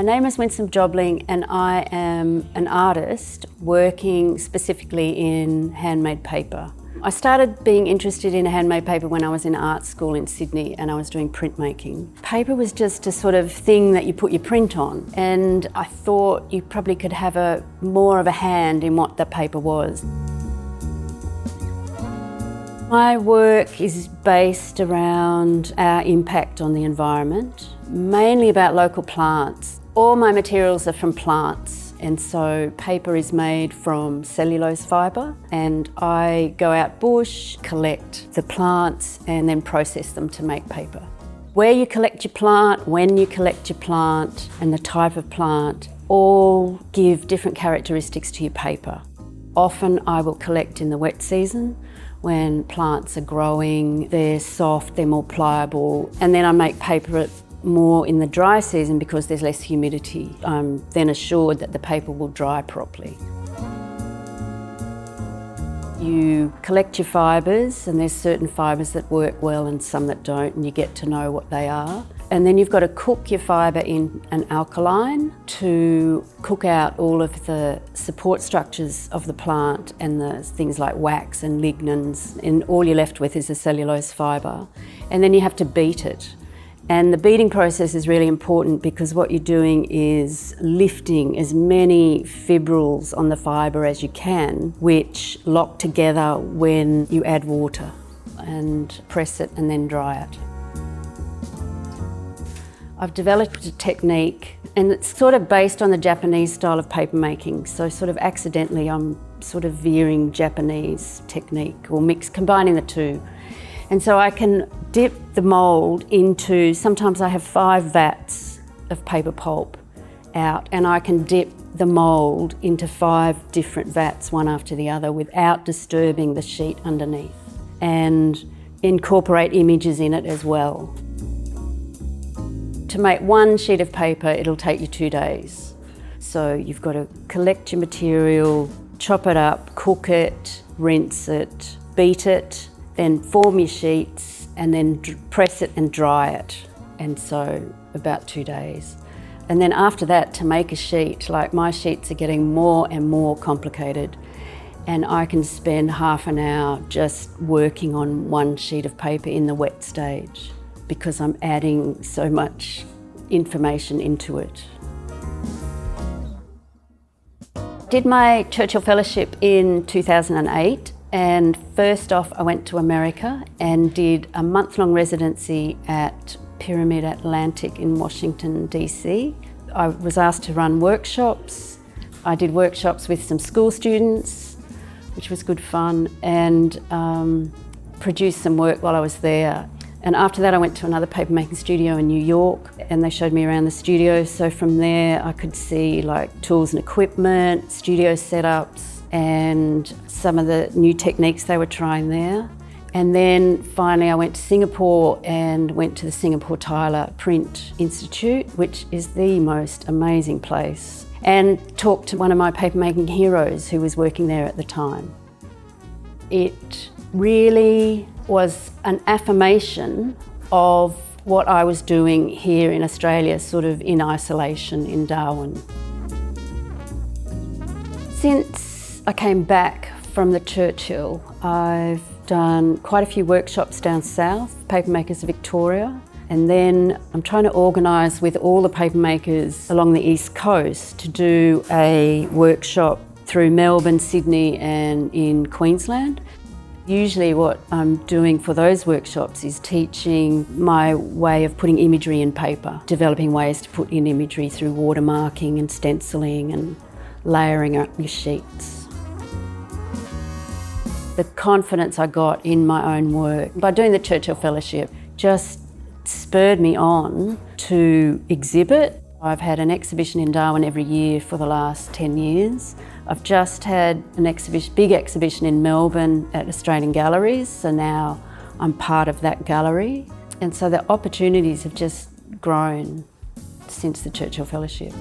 My name is Winsome Jobling and I am an artist working specifically in handmade paper. I started being interested in handmade paper when I was in art school in Sydney and I was doing printmaking. Paper was just a sort of thing that you put your print on, and I thought you probably could have more of a hand in what the paper was. My work is based around our impact on the environment, mainly about local plants. All my materials are from plants, and so paper is made from cellulose fibre, and I go out bush, collect the plants and then process them to make paper. Where you collect your plant, when you collect your plant and the type of plant all give different characteristics to your paper. Often I will collect in the wet season when plants are growing, they're soft, they're more pliable, and then I make paper more in the dry season because there's less humidity. I'm then assured that the paper will dry properly. You collect your fibres, and there's certain fibres that work well and some that don't, and you get to know what they are. And then you've got to cook your fibre in an alkaline to cook out all of the support structures of the plant and the things like wax and lignins, and all you're left with is a cellulose fibre. And then you have to beat it. And the beating process is really important because what you're doing is lifting as many fibrils on the fibre as you can, which lock together when you add water, and press it and then dry it. I've developed a technique, and it's sort of based on the Japanese style of paper making. So sort of accidentally I'm sort of veering Japanese technique, or combining the two. And so I can dip the mould into, sometimes I have 5 vats of paper pulp out, and I can dip the mould into 5 different vats, one after the other, without disturbing the sheet underneath, and incorporate images in it as well. To make one sheet of paper, it'll take you 2 days. So you've got to collect your material, chop it up, cook it, rinse it, beat it, then form your sheets, and then press it and dry it. And so about 2 days. And then after that, to make a sheet, like my sheets are getting more and more complicated, and I can spend half an hour just working on one sheet of paper in the wet stage because I'm adding so much information into it. Did my Churchill Fellowship in 2008. And first off, I went to America and did a month-long residency at Pyramid Atlantic in Washington, DC. I was asked to run workshops. I did workshops with some school students, which was good fun, and produced some work while I was there. And after that, I went to another papermaking studio in New York, and they showed me around the studio. So from there, I could see like tools and equipment, studio setups, and some of the new techniques they were trying there. And then finally I went to Singapore and went to the Singapore Tyler Print Institute, which is the most amazing place, and talked to one of my papermaking heroes who was working there at the time. It really was an affirmation of what I was doing here in Australia, sort of in isolation in Darwin. Since I came back from the Churchill, I've done quite a few workshops down south, Papermakers of Victoria, and then I'm trying to organise with all the papermakers along the East Coast to do a workshop through Melbourne, Sydney and in Queensland. Usually what I'm doing for those workshops is teaching my way of putting imagery in paper, developing ways to put in imagery through watermarking and stenciling and layering up your sheets. The confidence I got in my own work by doing the Churchill Fellowship just spurred me on to exhibit. I've had an exhibition in Darwin every year for the last 10 years. I've just had an big exhibition in Melbourne at Australian Galleries, so now I'm part of that gallery. And so the opportunities have just grown since the Churchill Fellowship.